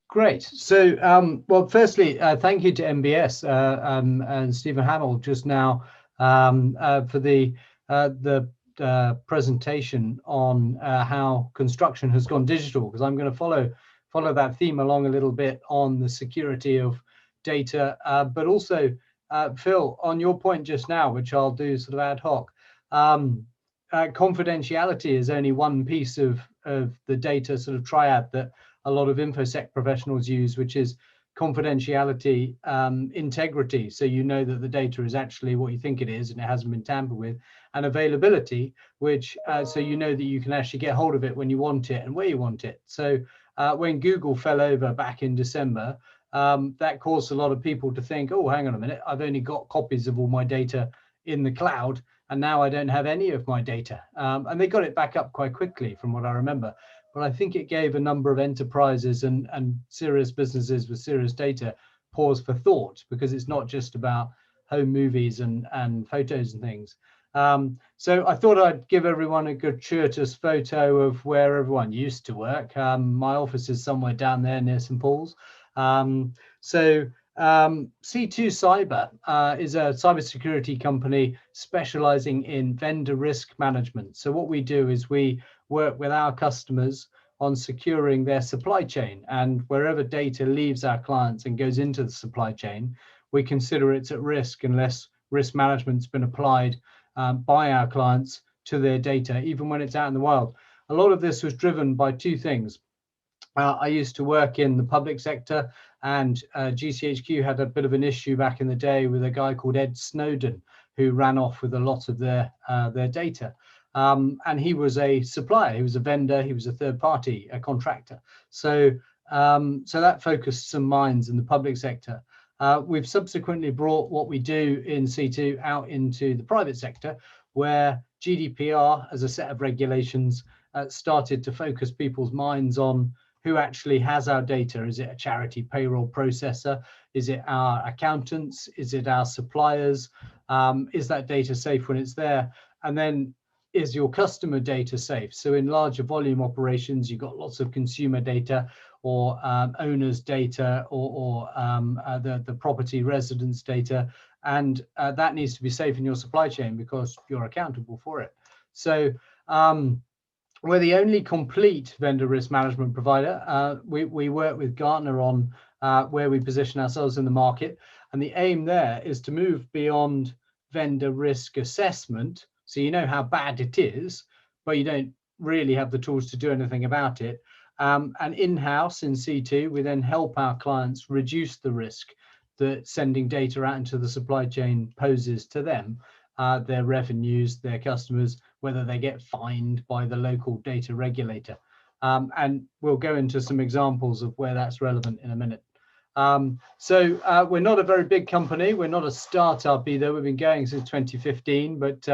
Great. So, well, firstly, thank you to MBS and Stephen Hamill just now for the presentation on how construction has gone digital, because I'm going to follow that theme along a little bit on the security of data, but also Phil, on your point just now, which I'll do sort of ad hoc. Confidentiality is only one piece of the data sort of triad that a lot of InfoSec professionals use, which is confidentiality, integrity, so you know that the data is actually what you think it is and it hasn't been tampered with, and availability, which so you know that you can actually get hold of it when you want it and where you want it. So when Google fell over back in December, that caused a lot of people to think, oh, hang on a minute, I've only got copies of all my data in the cloud, and now I don't have any of my data. And they got it back up quite quickly from what I remember. But I think it gave a number of enterprises and serious businesses with serious data pause for thought, because it's not just about home movies and photos and things. So I thought I'd give everyone a gratuitous photo of where everyone used to work. My office is somewhere down there near St. Paul's. C2Cyber is a cybersecurity company specializing in vendor risk management. So what we do is we work with our customers on securing their supply chain, and wherever data leaves our clients and goes into the supply chain, we consider it's at risk unless risk management's been applied by our clients to their data, even when it's out in the wild. A lot of this was driven by two things. I used to work in the public sector, and GCHQ had a bit of an issue back in the day with a guy called Ed Snowden, who ran off with a lot of their data. And he was a supplier, he was a vendor, he was a third party, a contractor. So that focused some minds in the public sector. We've subsequently brought what we do in C2 out into the private sector, where GDPR as a set of regulations started to focus people's minds on who actually has our data. Is it a charity payroll processor? Is it our accountants? Is it our suppliers? Is that data safe when it's there? And then, is your customer data safe? So in larger volume operations, you've got lots of consumer data or owners data or the property residence data, and that needs to be safe in your supply chain because you're accountable for it. So we're the only complete vendor risk management provider. We work with Gartner on where we position ourselves in the market, and the aim there is to move beyond vendor risk assessment. So you know how bad it is, but you don't really have the tools to do anything about it. And in-house in C2, we then help our clients reduce the risk that sending data out into the supply chain poses to them, their revenues, their customers, whether they get fined by the local data regulator. And we'll go into some examples of where that's relevant in a minute. So we're not a very big company. We're not a startup either. We've been going since 2015, but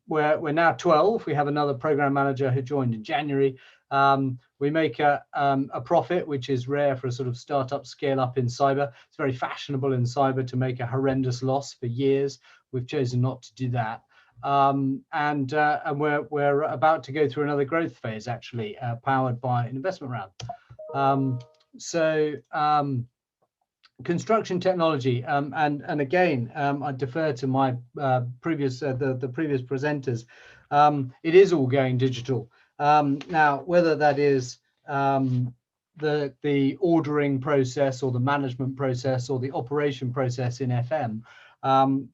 we're now 12. We have another program manager who joined in January. We make a profit, which is rare for a sort of startup scale up in cyber. It's very fashionable in cyber to make a horrendous loss for years. We've chosen not to do that. And we're about to go through another growth phase, actually, powered by an investment round. Construction technology, and again, I defer to my previous presenters. It is all going digital now. Whether that is the ordering process or the management process or the operation process in FM,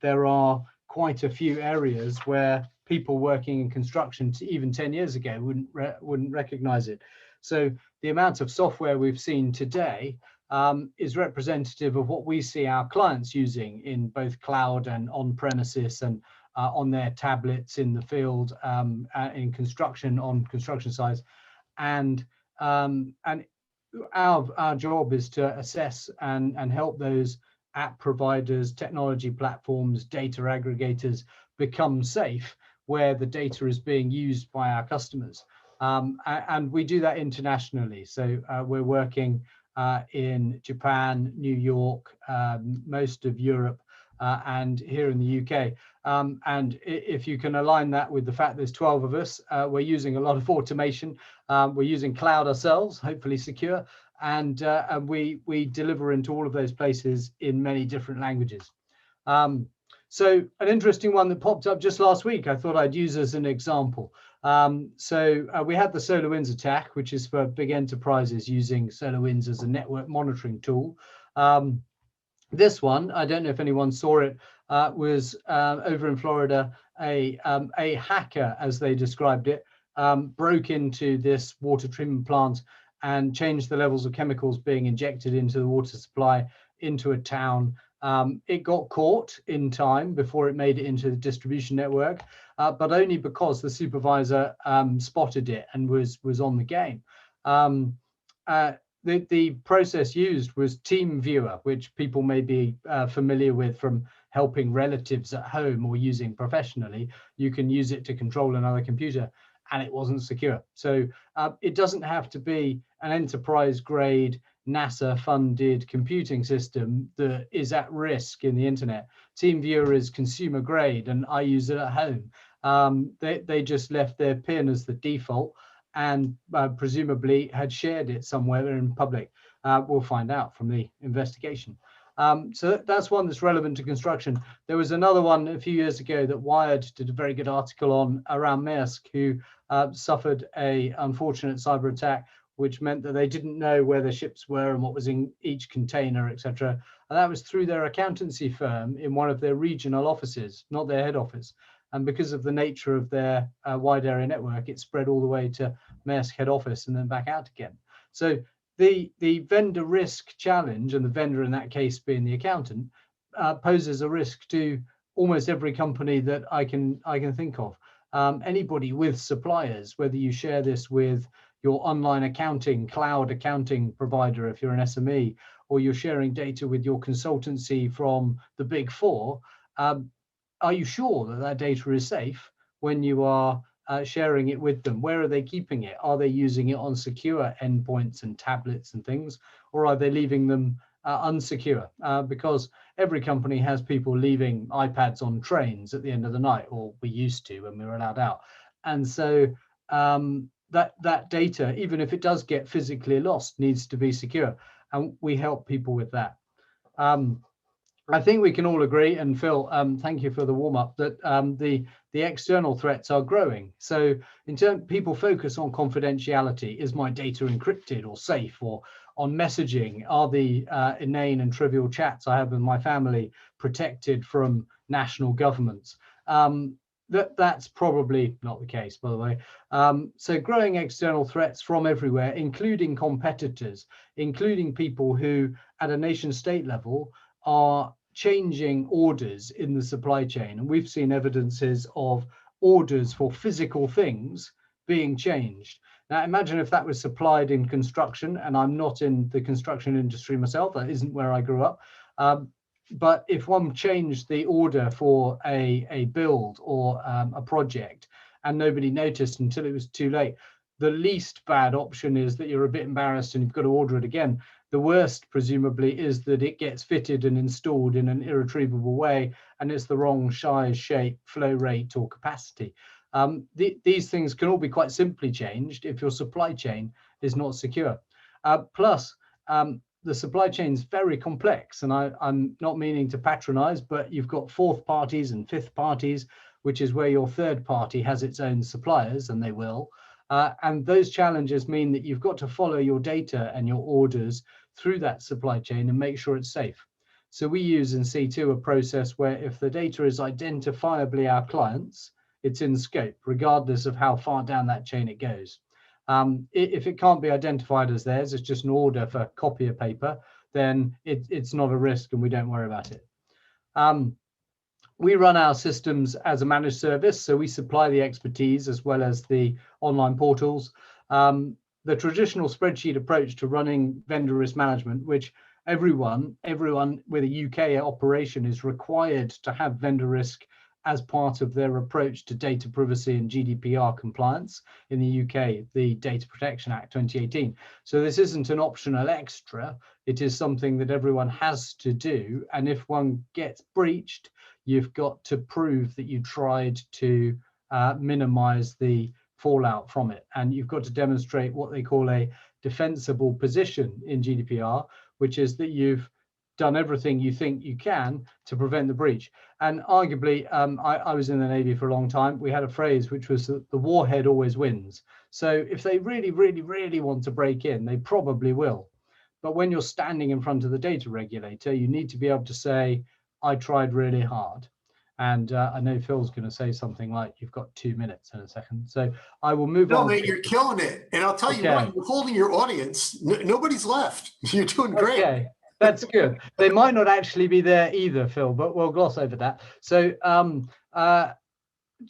there are quite a few areas where people working in construction even 10 years ago wouldn't recognize it. So the amount of software we've seen today is representative of what we see our clients using in both cloud and on premises and on their tablets in the field, in construction, on construction sites. And our job is to assess and help those app providers, technology platforms, data aggregators become safe where the data is being used by our customers. And we do that internationally. So we're working in Japan, New York, most of Europe, and here in the UK. And if you can align that with the fact there's 12 of us, we're using a lot of automation. We're using cloud ourselves, hopefully secure, and we deliver into all of those places in many different languages. So an interesting one that popped up just last week, I thought I'd use as an example. We had the SolarWinds attack, which is for big enterprises using SolarWinds as a network monitoring tool. This one, I don't know if anyone saw it, was over in Florida. A hacker, as they described it, broke into this water treatment plant and changed the levels of chemicals being injected into the water supply into a town. It got caught in time before it made it into the distribution network, but only because the supervisor spotted it and was on the game. The process used was TeamViewer, which people may be familiar with from helping relatives at home or using professionally. You can use it to control another computer, and it wasn't secure. So it doesn't have to be an enterprise grade NASA funded computing system that is at risk in the internet. TeamViewer is consumer grade and I use it at home. They just left their PIN as the default and presumably had shared it somewhere in public. We'll find out from the investigation. So that's one that's relevant to construction. There was another one a few years ago that Wired did a very good article on around Maersk, who suffered a unfortunate cyber attack, which meant that they didn't know where their ships were and what was in each container, etc. And that was through their accountancy firm in one of their regional offices, not their head office. And because of the nature of their wide area network, it spread all the way to Maersk head office and then back out again. So the vendor risk challenge, and the vendor in that case being the accountant, poses a risk to almost every company that I can think of. Anybody with suppliers, whether you share this with your online accounting, cloud accounting provider, if you're an SME, or you're sharing data with your consultancy from the Big Four, are you sure that that data is safe when you are sharing it with them? Where are they keeping it? Are they using it on secure endpoints and tablets and things, or are they leaving them unsecure? Because every company has people leaving iPads on trains at the end of the night, or we used to when we were allowed out. And so that data, even if it does get physically lost, needs to be secure. And we help people with that. I think we can all agree, and Phil, thank you for the warm-up, that the external threats are growing. So in terms, people focus on confidentiality. Is my data encrypted or safe? Or on messaging, are the inane and trivial chats I have with my family protected from national governments? That's probably not the case, by the way. So growing external threats from everywhere, including competitors, including people who at a nation state level are changing orders in the supply chain. And we've seen evidences of orders for physical things being changed. Now, imagine if that was supplied in construction, and I'm not in the construction industry myself, that isn't where I grew up. But if one changed the order for a build or a project and nobody noticed until it was too late, the least bad option is that you're a bit embarrassed and you've got to order it again. The worst, presumably, is that it gets fitted and installed in an irretrievable way, and it's the wrong size, shape, flow rate, or capacity. These things can all be quite simply changed if your supply chain is not secure. Plus, the supply chain is very complex, and I'm not meaning to patronize, but you've got fourth parties and fifth parties, which is where your third party has its own suppliers, and they will. And those challenges mean that you've got to follow your data and your orders through that supply chain and make sure it's safe. So we use in C2 a process where if the data is identifiably our clients, it's in scope, regardless of how far down that chain it goes. If it can't be identified as theirs, it's just an order for copier paper, then it's not a risk and we don't worry about it. We run our systems as a managed service, so we supply the expertise as well as the online portals. The traditional spreadsheet approach to running vendor risk management, which everyone with a UK operation is required to have vendor risk as part of their approach to data privacy and GDPR compliance in the UK, the Data Protection Act 2018. So this isn't an optional extra, it is something that everyone has to do. And if one gets breached, you've got to prove that you tried to minimize the fallout from it. And you've got to demonstrate what they call a defensible position in GDPR, which is that you've done everything you think you can to prevent the breach. And arguably, I was in the Navy for a long time. We had a phrase which was that the warhead always wins. So if they really, really, really want to break in, they probably will. But when you're standing in front of the data regulator, you need to be able to say, I tried really hard. And I know Phil's going to say something like, you've got 2 minutes in a second. So I will move on. No, mate, you're killing it. And I'll tell you what, you're holding your audience. Nobody's left. You're doing great. Okay, that's good. They might not actually be there either, Phil, but we'll gloss over that. So a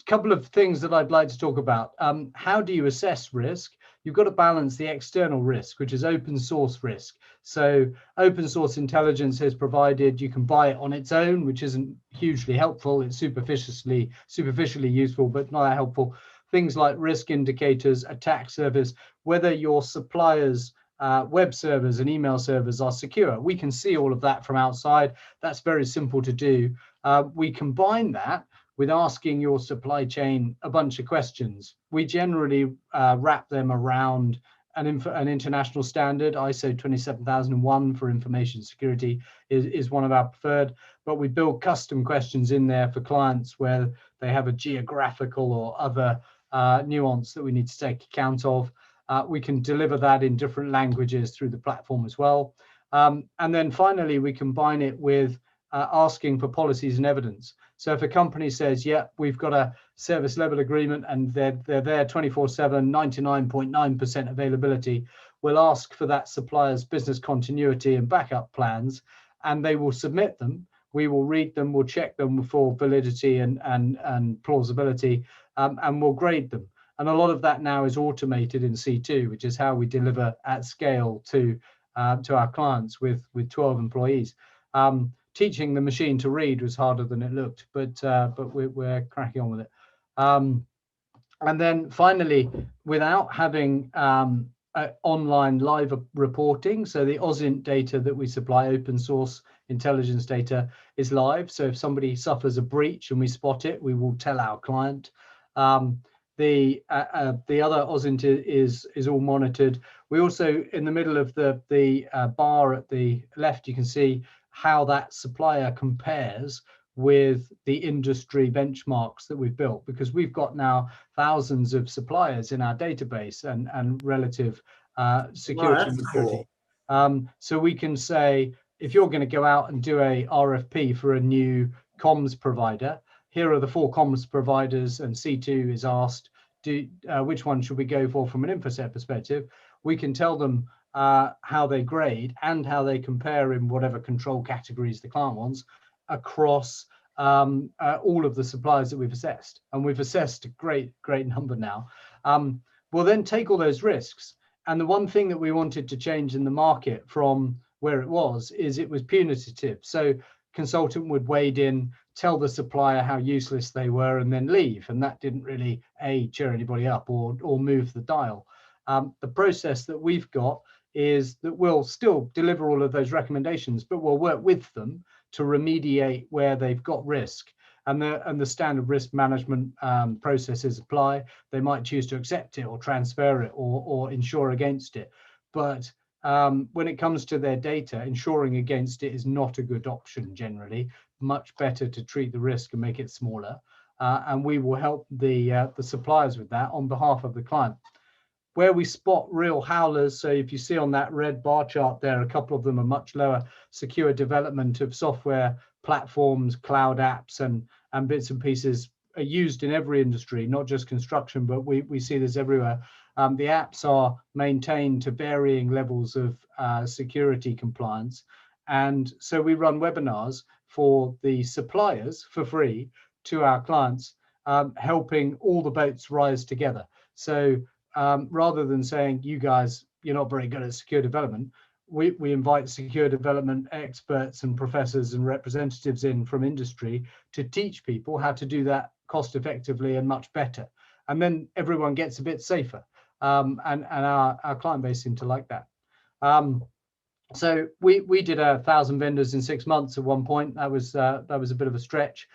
couple of things that I'd like to talk about. How do you assess risk? You've got to balance the external risk, which is open source risk. So open source intelligence is provided. You can buy it on its own, which isn't hugely helpful. It's superficially useful, but not helpful. Things like risk indicators, attack surface, whether your suppliers' web servers and email servers are secure. We can see all of that from outside. That's very simple to do. We combine that with asking your supply chain a bunch of questions. We generally wrap them around an international standard. ISO 27001 for information security is one of our preferred, but we build custom questions in there for clients where they have a geographical or other nuance that we need to take account of. We can deliver that in different languages through the platform as well. And then finally, we combine it with asking for policies and evidence. So if a company says, yeah, we've got a service level agreement and they're there 24/7, 99.9% availability, we'll ask for that supplier's business continuity and backup plans, and they will submit them. We will read them, we'll check them for validity and plausibility, and we'll grade them. And a lot of that now is automated in C2, which is how we deliver at scale to our clients with 12 employees. Teaching the machine to read was harder than it looked, but we're cracking on with it. And then finally, without having online live reporting, so the OSINT data that we supply, open source intelligence data, is live. So if somebody suffers a breach and we spot it, we will tell our client. The other OSINT is all monitored. We also, in the middle of the bar at the left, you can see how that supplier compares with the industry benchmarks that we've built, because we've got now thousands of suppliers in our database and relative security and maturity. Cool. So we can say, if you're going to go out and do a RFP for a new comms provider, here are the 4 comms providers, and C2 is asked, which one should we go for from an InfoSec perspective? We can tell them how they grade and how they compare in whatever control categories the client wants across all of the suppliers that we've assessed. And we've assessed a great number now. We'll then take all those risks. And the one thing that we wanted to change in the market from where it was punitive. So consultant would wade in, tell the supplier how useless they were, and then leave. And that didn't really cheer anybody up or move the dial. The process that we've got is that we'll still deliver all of those recommendations, but we'll work with them to remediate where they've got risk, and the standard risk management processes apply. They might choose to accept it or transfer it or insure against it, but when it comes to their data, insuring against it is not a good option generally. Much better to treat the risk and make it smaller, and we will help the suppliers with that on behalf of the client. Where we spot real howlers, so if you see on that red bar chart there, a couple of them are much lower. Secure development of software platforms, cloud apps, and bits and pieces are used in every industry, not just construction, but we see this everywhere. The apps are maintained to varying levels of security compliance. And so we run webinars for the suppliers for free to our clients, helping all the boats rise together. So rather than saying, you guys, you're not very good at secure development, we invite secure development experts and professors and representatives in from industry to teach people how to do that cost effectively and much better. And then everyone gets a bit safer. And our client base seemed to like that. So we did 1,000 vendors in 6 months at one point. That was a bit of a stretch.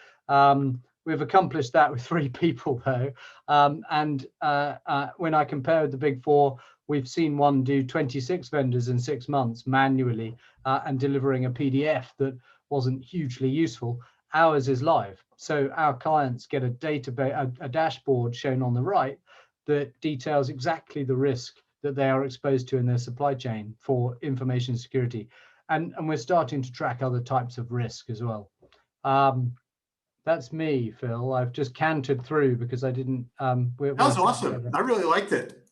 we've accomplished that with 3 people though. When I compare with the big 4, we've seen one do 26 vendors in 6 months manually and delivering a PDF that wasn't hugely useful. Ours is live. So our clients get a database, a dashboard shown on the right that details exactly the risk that they are exposed to in their supply chain for information security. And we're starting to track other types of risk as well. That's me, Phil. I've just cantered through because I didn't. That was awesome. I really liked it.